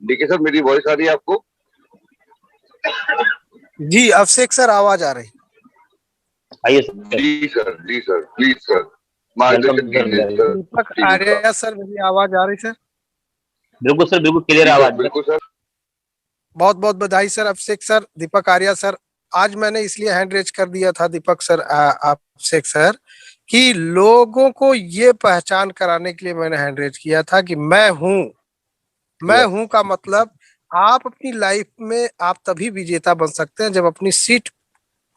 DK sir, मेरी voice आ रही है आपको? जी अभिषेक सर, आवाज आ रही। आइए जी सर, जी सर, प्लीज सर, वेलकम मार्गदर्शन कीजिए सर। सर। दीपक ठीक है आर्या सर, मेरी आवाज आ रही सर? बिल्कुल सर, बिल्कुल क्लियर जी सर, आवाज है। बिल्कुल सर। बहुत बहुत बधाई सर अभिषेक सर, दीपक आर्या सर। आज मैंने इसलिए हैंड रेज कर दिया था दीपक सर, अभिषेक सर, कि लोगों को ये पहचान कराने के लिए मैंने हैंड रेज किया था कि मैं हूं। मैं हूं का मतलब, आप अपनी लाइफ में आप तभी विजेता बन सकते हैं जब अपनी सीट,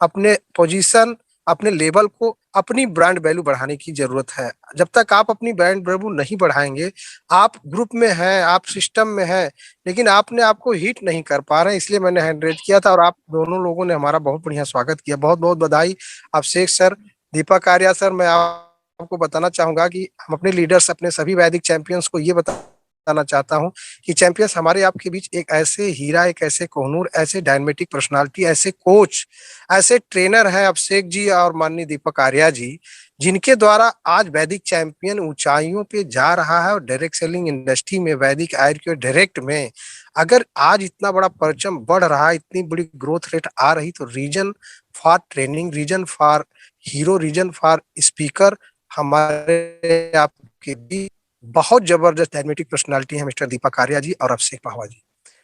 अपने पोजीशन, अपने लेवल को, अपनी ब्रांड वैल्यू बढ़ाने की जरूरत है। जब तक आप अपनी ब्रांड वैल्यू नहीं बढ़ाएंगे, आप ग्रुप में हैं, आप सिस्टम में हैं, लेकिन आपने आपको हिट नहीं कर पा रहे हैं, इसलिए मैंने हैंड रेज किया था और आप दोनों लोगों ने हमारा बहुत बढ़िया स्वागत किया। बहुत बहुत बधाई अभिषेक सर, दीपक आर्या सर। मैं आपको बताना चाहूंगा कि हम अपने लीडर्स, अपने सभी वैदिक चैंपियंस को ये बताना चाहता हूं कि चैंपियंस हमारे आपके बीच एक ऐसे हीरा, एक ऐसे कोहनूर, ऐसे डायनेमिक पर्सनालिटी, ऐसे कोच, ऐसे ट्रेनर हैं अभिषेक जी और माननीय दीपक आर्या जी, जिनके द्वारा आज वैदिक चैंपियन ऊंचाइयों पे जा रहा है। और डायरेक्ट सेलिंग इंडस्ट्री में, वैदिक आयुर्वेद के डायरेक्ट में अगर आज इतना बड़ा परचम बढ़ रहा है, इतनी बड़ी ग्रोथ रेट आ रही, तो reason for training, reason for hero, reason for speaker हमारे आपके भी बहुत जबरदस्त डायनेमिक पर्सनालिटी है मिस्टर दीपक आर्या जी और अभिषेक पाहवा जी।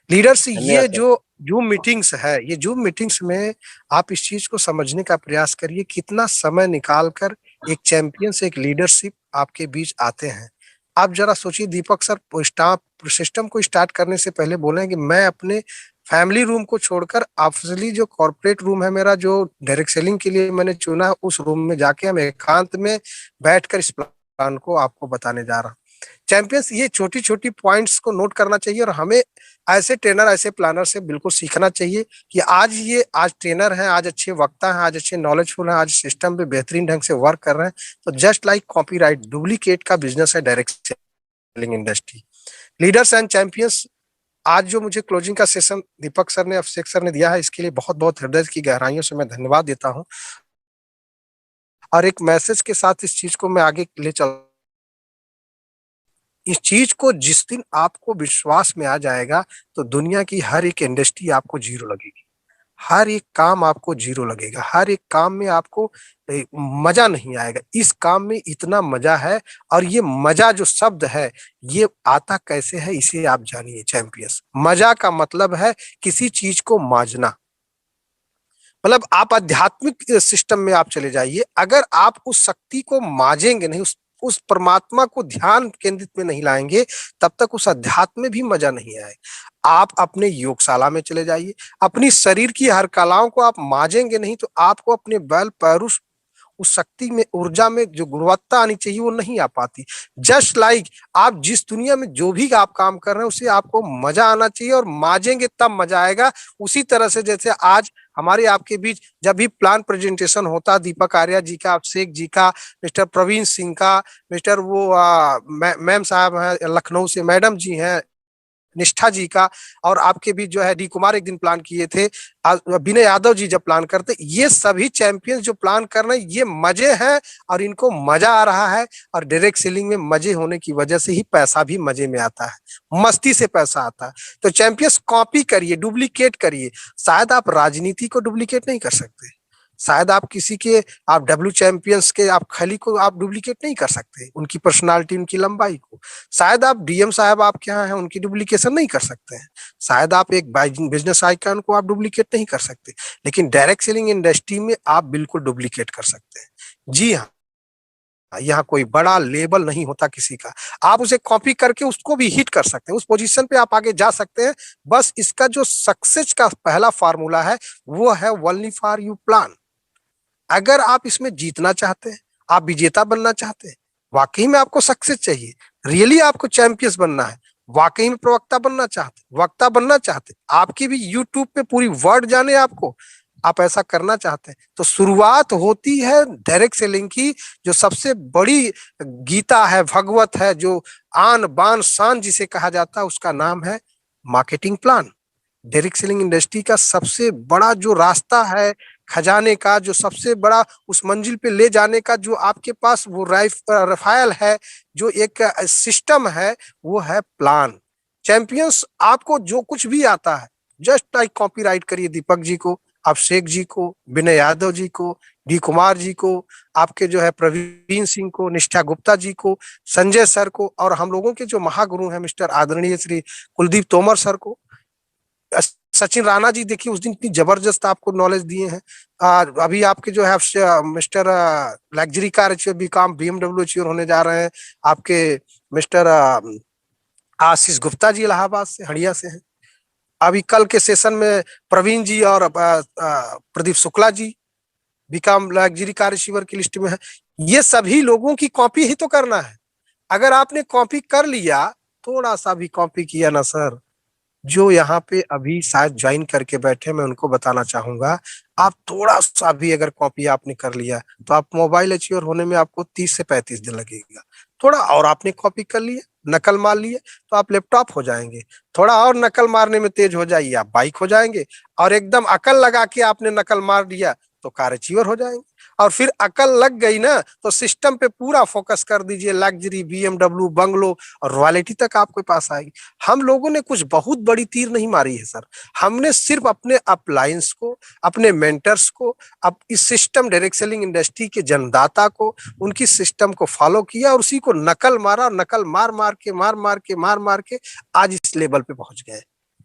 लीडर्स, धन्यवाद ये सर। जो जूम मीटिंग्स है, ये जूम मीटिंग्स में आप इस चीज को समझने का प्रयास करिए, कितना समय निकालकर एक चैंपियन से एक लीडरशिप आपके बीच आते हैं। आप जरा सोचिए, दीपक सर स्टाफ सिस्टम को स्टार्ट करने से पहले बोले कि मैं अपने फैमिली रूम को छोड़कर ऑफिशियली जो कॉर्पोरेट रूम है मेरा, जो डायरेक्ट सेलिंग के लिए मैंने चुना है, उस रूम में जाके हम एकांत में बैठकर इस प्लान को आपको बताने जा रहा हूँ। चैंपियंस, ये छोटी छोटी पॉइंट्स को नोट करना चाहिए और हमें ऐसे ट्रेनर, ऐसे प्लानर से बिल्कुल सीखना चाहिए कि आज ट्रेनर हैं, आज अच्छे वक्ता हैं, आज अच्छे नॉलेजफुल हैं, आज सिस्टम पे बेहतरीन ढंग से वर्क कर रहे हैं। तो जस्ट लाइक कॉपीराइट, डुप्लीकेट का बिजनेस है direct selling industry. Leaders and champions, आज जो मुझे क्लोजिंग का सेशन दीपक सर ने, अभिषेक सर ने दिया है, इसके लिए बहुत बहुत हृदय की गहराइयों से मैं धन्यवाद देता हूँ। और एक मैसेज के साथ इस चीज को मैं आगे ले चल, इस चीज को जिस दिन आपको विश्वास में आ जाएगा, तो दुनिया की हर एक इंडस्ट्री आपको जीरो लगेगी, हर एक काम आपको जीरो लगेगा, हर एक काम में आपको मजा नहीं आएगा। इस काम में इतना मजा है, और ये मजा जो शब्द है, ये आता कैसे है, इसे आप जानिए चैंपियंस। मजा का मतलब है किसी चीज को माजना, मतलब आप आध्यात्मिक सिस्टम में आप चले जाइए, अगर आप उस शक्ति को माजेंगे नहीं, उस परमात्मा को ध्यान केंद्रित में नहीं लाएंगे, तब तक उस अध्यात्म में भी मजा नहीं आए। आप अपने योगशाला में चले जाइए, अपनी शरीर की हर कलाओं को आप माजेंगे नहीं, तो आपको अपने बल पौरुष, उस शक्ति में, ऊर्जा में जो गुणवत्ता आनी चाहिए, वो नहीं आ पाती। जस्ट लाइक आप जिस दुनिया में जो भी आप काम कर रहे हैं, उसे आपको मजा आना चाहिए, और माजेंगे तब मजा आएगा। उसी तरह से जैसे आज हमारे आपके बीच जब भी प्लान प्रेजेंटेशन होता, दीपक आर्या जी का, अभिषेक जी का, मिस्टर प्रवीण सिंह का, मिस्टर वो मैम साहब हैं लखनऊ से, मैडम जी हैं निष्ठा जी का, और आपके बीच जो है डी कुमार एक दिन प्लान किए थे, विनय यादव जी जब प्लान करते, ये सभी चैंपियंस जो प्लान कर रहे हैं, ये मजे हैं और इनको मजा आ रहा है। और डायरेक्ट सेलिंग में मजे होने की वजह से ही पैसा भी मजे में आता है, मस्ती से पैसा आता है। तो चैंपियंस, कॉपी करिए, डुप्लीकेट करिए। शायद आप राजनीति को डुप्लीकेट नहीं कर सकते, शायद आप किसी के, आप डब्ल्यू चैंपियंस के आप खली को आप डुप्लीकेट नहीं कर सकते, उनकी पर्सनालिटी, उनकी लंबाई को। शायद आप डीएम साहब आपके यहाँ हैं, उनकी डुप्लीकेशन नहीं कर सकते हैं। शायद आप एक बिजनेस आइकन को आप डुप्लीकेट नहीं कर सकते, लेकिन डायरेक्ट सेलिंग इंडस्ट्री में आप बिल्कुल डुप्लीकेट कर सकते हैं। जी हाँ, यहाँ कोई बड़ा लेबल नहीं होता किसी का, आप उसे कॉपी करके उसको भी हिट कर सकते हैं, उस पोजीशन पे आप आगे जा सकते हैं। बस इसका जो सक्सेस का पहला फार्मूला है, वो है ओनली फॉर यू प्लान। अगर आप इसमें जीतना चाहते हैं, आप विजेता बनना चाहते हैं, वाकई में आपको सक्सेस चाहिए, रियली आपको चैंपियंस बनना है, वाकई में प्रवक्ता बनना चाहते, वक्ता बनना चाहते, आपकी भी यूट्यूब पे पूरी वर्ड जाने आपको, आप ऐसा करना चाहते हैं, तो शुरुआत होती है डायरेक्ट सेलिंग की। जो सबसे बड़ी गीता है, भगवत है, जो आन बान शान जिसे कहा जाता है, उसका नाम है marketing plan. Direct selling industry का सबसे बड़ा जो रास्ता है खजाने का, जो सबसे बड़ा उस मंजिल पे ले जाने का, जो आपके पास वो रफायल है, जो एक सिस्टम है, वो है प्लान। चैंपियंस आपको जो कुछ भी आता है जस्ट लाइक कॉपीराइट करिए दीपक जी को, अभिषेक जी को, विनय यादव जी को, डी कुमार जी को, आपके जो है प्रवीण सिंह को, निष्ठा गुप्ता जी को, संजय सर को, और हम लोगों के जो महागुरु हैं मिस्टर आदरणीय श्री कुलदीप तोमर सर को, सचिन राणा जी देखिए उस दिन इतनी जबरदस्त आपको नॉलेज दिए हैं। अभी आपके जो है mister luxury car become BMW होने जा रहे हैं आपके मिस्टर आशीष गुप्ता जी इलाहाबाद से, हड़िया से हैं। अभी कल के सेशन में प्रवीण जी और Pradeep Shukla ji BCom luxury car receiver की लिस्ट में है। ये सभी लोगों की कॉपी ही तो करना है। अगर आपने कॉपी कर लिया, थोड़ा सा भी कॉपी किया ना सर, जो यहाँ पे अभी शायद ज्वाइन करके बैठे, मैं उनको बताना चाहूंगा, आप थोड़ा सा भी अगर कॉपी आपने कर लिया तो आप मोबाइल अचीवर होने में आपको 30 से 35 दिन लगेगा। थोड़ा और आपने कॉपी कर लिए, नकल मार लिए, तो आप लैपटॉप हो जाएंगे। थोड़ा और नकल मारने में तेज हो जाइए, आप बाइक हो जाएंगे। और एकदम अकल लगा के आपने नकल मार दिया तो कार अचीवर हो जाएंगे। और फिर अकल लग गई ना तो सिस्टम पे पूरा फोकस कर दीजिए, लग्जरी, बीएमडब्ल्यू, बंगलो और रॉयल्टी तक आपके पास आएगी। हम लोगों ने कुछ बहुत बड़ी तीर नहीं मारी है सर, हमने सिर्फ अपने अपलायंस को, अपने मेंटर्स को, अब इस सिस्टम डायरेक्ट सेलिंग इंडस्ट्री के जन्मदाता को, उनकी सिस्टम को फॉलो किया और उसी को नकल मारा, और नकल मार मार के आज इस लेवल पे पहुंच गए।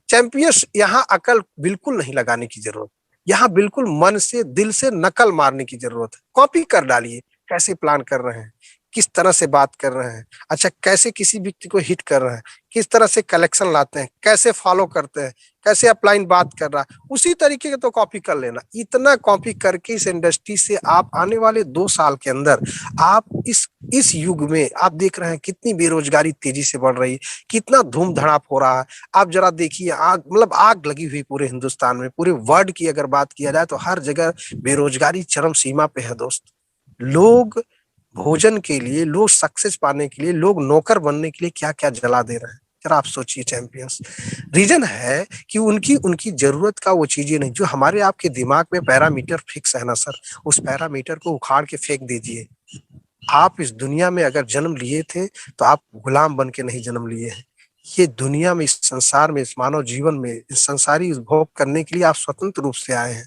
चैंपियंस यहाँ अकल बिल्कुल नहीं लगाने की जरूरत, यहाँ बिल्कुल मन से, दिल से नकल मारने की जरूरत है। कॉपी कर डालिए, कैसे प्लान कर रहे हैं, किस तरह से बात कर रहे हैं, अच्छा कैसे किसी व्यक्ति को हिट कर रहे हैं, किस तरह से कलेक्शन लाते हैं, कैसे फॉलो करते हैं, कैसे अपलाइन बात कर रहा है, उसी तरीके का तो कॉपी कर लेना। इतना कॉपी करके इस इंडस्ट्री से आप आने वाले 2 साल के अंदर, आप इस युग में आप देख रहे हैं कितनी बेरोजगारी तेजी से बढ़ रही है, कितना धूम धड़ाप हो रहा है। आप जरा देखिए, आग मतलब आग लगी हुई पूरे हिंदुस्तान में, पूरे वर्ल्ड की अगर बात किया जाए तो हर जगह बेरोजगारी चरम सीमा पे है दोस्त। लोग भोजन के लिए, लोग सक्सेस पाने के लिए, लोग नौकर बनने के लिए क्या क्या जला दे रहे हैं, जरा आप सोचिए चैंपियंस। रीजन है कि उनकी उनकी जरूरत का वो चीजें नहीं, जो हमारे आपके दिमाग में पैरामीटर फिक्स है ना सर, उस पैरामीटर को उखाड़ के फेंक दीजिए। आप इस दुनिया में अगर जन्म लिए थे तो आप गुलाम बन के नहीं जन्म लिए हैं। ये दुनिया में, इस संसार में, इस मानव जीवन में, इस संसारी उपभोग करने के लिए आप स्वतंत्र रूप से आए हैं।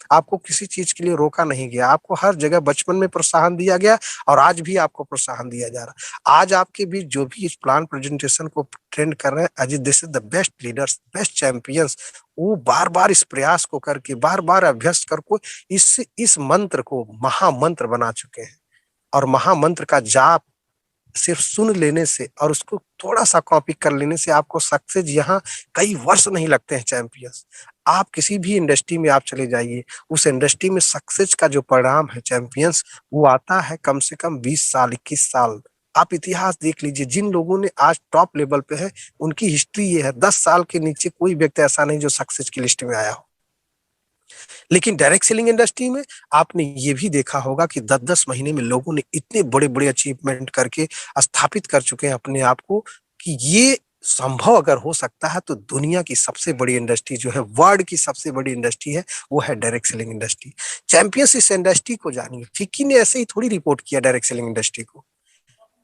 आपको किसी चीज के लिए रोका नहीं गया, आपको हर जगह बचपन में प्रोत्साहन दिया गया और आज भी आपको प्रोत्साहन दिया जा रहा है। आज आपके बीच जो भी इस प्लान प्रेजेंटेशन को ट्रेंड कर रहे हैं, अजी this is the best leaders, best champions, वो बार बार इस प्रयास को करके, बार बार अभ्यस्त करके इस मंत्र को महामंत्र बना चुके हैं। और महामंत्र का जाप सिर्फ सुन लेने से और उसको थोड़ा सा कॉपी कर लेने से आपको सक्सेस यहाँ कई वर्ष नहीं लगते हैं चैंपियंस। आप किसी भी इंडस्ट्री में आप चले जाइए, उस इंडस्ट्री में सक्सेस का जो परिणाम है चैंपियंस, वो आता है कम से कम 20 साल, 21 साल। आप इतिहास देख लीजिए, जिन लोगों ने आज टॉप लेवल पे है उनकी हिस्ट्री ये है, 10 साल के नीचे कोई व्यक्ति ऐसा नहीं जो सक्सेस की लिस्ट में आया हो। लेकिन डायरेक्ट सेलिंग इंडस्ट्री में आपने ये भी देखा होगा कि 10-10 महीने में लोगों ने इतने बड़े-बड़े अचीवमेंट करके स्थापित कर चुके हैं अपने आप को कि ये संभव अगर हो सकता है तो दुनिया की सबसे बड़ी इंडस्ट्री जो है, वर्ल्ड की सबसे बड़ी इंडस्ट्री है, वो है डायरेक्ट सेलिंग इंडस्ट्री। चैंपियंस इस इंडस्ट्री को जानिए। फिक्की ने ऐसे ही थोड़ी रिपोर्ट किया डायरेक्ट सेलिंग इंडस्ट्री को।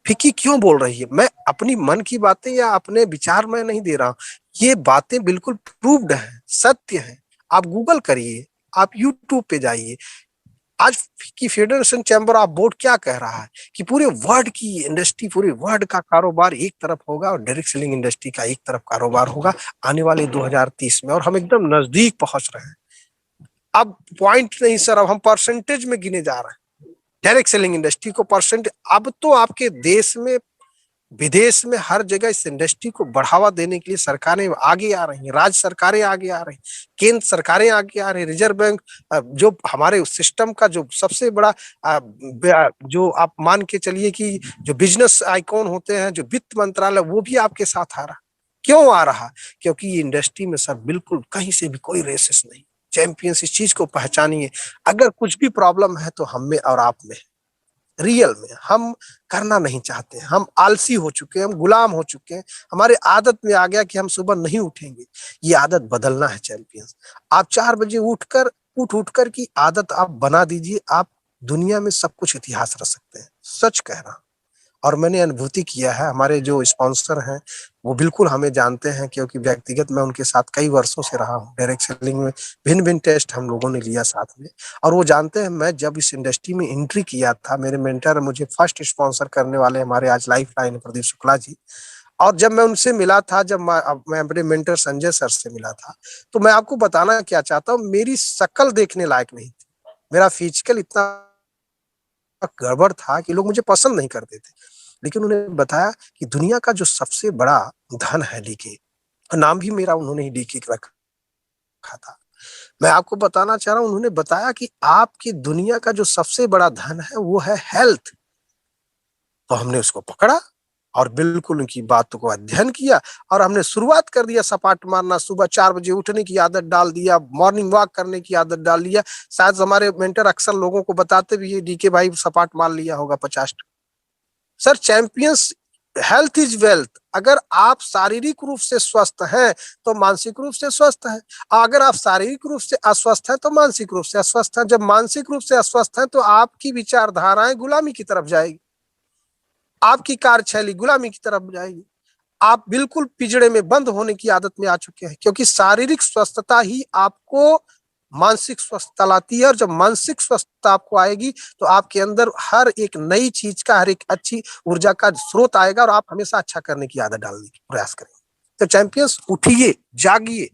फिक्की क्यों बोल रही है? मैं अपनी मन की बातें या अपने विचार मैं नहीं दे रहा हूं, ये बातें बिल्कुल प्रूव्ड है, सत्य है। आप गूगल करिए, आप यूट्यूब पे जाइए। आज की फेडरेशन चैम्बर ऑफ बोर्ड क्या कह रहा है कि पूरे वर्ल्ड की इंडस्ट्री, पूरे वर्ल्ड का कारोबार एक तरफ होगा और डायरेक्ट सेलिंग इंडस्ट्री का एक तरफ कारोबार होगा आने वाले 2030 में, और हम एकदम नजदीक पहुंच रहे हैं। अब पॉइंट नहीं सर, अब हम परसेंटेज में गिने जा रहे हैं डायरेक्ट सेलिंग इंडस्ट्री को। परसेंट अब तो आपके देश में, विदेश में, हर जगह इस इंडस्ट्री को बढ़ावा देने के लिए सरकारें आगे आ रही हैं, राज्य सरकारें आगे आ रही हैं, केंद्र सरकारें आगे आ रही हैं। रिजर्व बैंक जो हमारे सिस्टम का जो सबसे बड़ा जो आप मान के चलिए कि जो बिजनेस आइकॉन होते हैं, जो वित्त मंत्रालय, वो भी आपके साथ आ रहा। क्यों आ रहा? क्योंकि ये इंडस्ट्री में सर बिल्कुल कहीं से भी कोई रेसेस नहीं। चैंपियंस इस चीज को पहचानिए। अगर कुछ भी प्रॉब्लम है तो हम में और आप में, रियल में। हम करना नहीं चाहते, हम आलसी हो चुके हैं, हम गुलाम हो चुके हैं, हमारे आदत में आ गया कि हम सुबह नहीं उठेंगे। ये आदत बदलना है चैंपियंस। आप 4 बजे उठ कर की आदत आप बना दीजिए, आप दुनिया में सब कुछ इतिहास रच सकते हैं, सच कह रहा हूं। और मैंने अनुभूति किया है। हमारे जो स्पॉन्सर हैं वो बिल्कुल हमें जानते हैं, क्योंकि व्यक्तिगत मैं उनके साथ कई वर्षों से रहा हूँ। डायरेक्ट सेलिंग में भिन्न-भिन्न टेस्ट हम लोगों ने लिया साथ में, और वो जानते हैं मैं जब इस इंडस्ट्री में एंट्री किया था, मेरे मेंटर मुझे फर्स्ट स्पॉन्सर करने वाले हमारे आज लाइफ लाइन प्रदीप शुक्ला जी। और जब मैं उनसे मिला था, जब मैं अपने मेंटर संजय सर से मिला था, तो मैं आपको बताना क्या चाहता हूँ, मेरी शक्ल देखने लायक नहीं थी। मेरा फिजिकल इतना गड़बड़ था कि लोग मुझे पसंद नहीं करते थे। लेकिन उन्होंने बताया कि दुनिया का जो सबसे बड़ा धन है डीके, नाम भी मेरा उन्होंने ही डीके रखा था। मैं आपको बताना चाह रहा हूँ, उन्होंने बताया कि आपकी दुनिया का जो सबसे बड़ा धन है वो है हेल्थ। तो हमने उसको पकड़ा और बिल्कुल उनकी बातों को अध्ययन किया, और हमने शुरुआत कर दिया सपाट मारना। सुबह 4 बजे उठने की आदत डाल दिया, मॉर्निंग वॉक करने की आदत डाल लिया। शायद हमारे मेंटर अक्सर लोगों को बताते भी है, डीके भाई सपाट मार लिया होगा 50। Sir, champions, health is wealth. अगर आप शारीरिक रूप से स्वस्थ हैं तो मानसिक रूप से स्वस्थ हैं, अगर आप शारीरिक रूप से अस्वस्थ हैं तो मानसिक रूप से अस्वस्थ हैं। जब मानसिक रूप से अस्वस्थ हैं तो आपकी विचारधाराएं गुलामी की तरफ जाएगी, आपकी कार्यशैली गुलामी की तरफ जाएगी। आप बिल्कुल पिंजड़े में बंद होने की आदत में आ चुके हैं, क्योंकि शारीरिक स्वस्थता ही आपको मानसिक स्वस्थता लाती है। और जब मानसिक स्वस्थता आपको आएगी तो आपके अंदर हर एक नई चीज का, हर एक अच्छी ऊर्जा का स्रोत आएगा, और आप हमेशा अच्छा करने की आदत डालने की प्रयास करेंगे। तो चैंपियंस, उठिए, जागिए।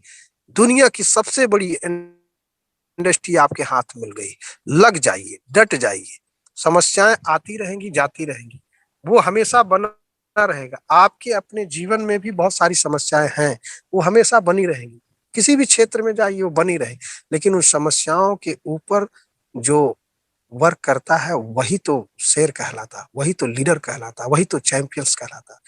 दुनिया की सबसे बड़ी इंडस्ट्री आपके हाथ मिल गई। लग जाइए, डट जाइए। समस्याएं आती रहेंगी, जाती रहेंगी, वो हमेशा बना रहेगा। आपके अपने जीवन में भी बहुत सारी समस्याएं हैं, वो हमेशा बनी रहेंगी। किसी भी क्षेत्र में जाइए, वो बनी रहे। लेकिन उन समस्याओं के ऊपर जो वर्क करता है वही तो शेर कहलाता, वही तो लीडर कहलाता, वही तो चैंपियंस कहलाता।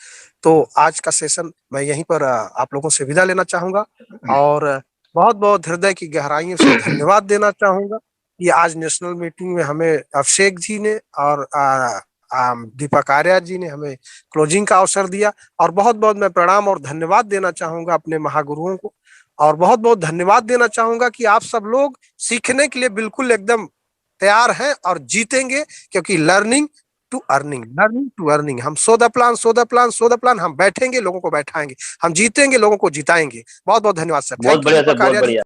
तो आज का सेशन मैं यहीं पर आप लोगों से विदा लेना चाहूंगा, और बहुत बहुत हृदय की गहराइयों से धन्यवाद देना चाहूंगा कि आज नेशनल मीटिंग में हमें अभिषेक जी ने और दीपक आर्या जी ने हमें क्लोजिंग का अवसर दिया। और बहुत बहुत मैं प्रणाम और धन्यवाद देना चाहूंगा अपने महागुरुओं को, और बहुत बहुत धन्यवाद देना चाहूंगा कि आप सब लोग सीखने के लिए बिल्कुल एकदम तैयार हैं और जीतेंगे, क्योंकि learning to earning, learning to earning. हम so the plan, so the plan, so the plan. हम बैठेंगे, लोगों को बैठाएंगे, हम जीतेंगे, लोगों को जिताएंगे। बहुत बहुत धन्यवाद सर। बहुत थैंक यू बढ़िया सर, दीपक बहुत आर्या जी। बढ़िया।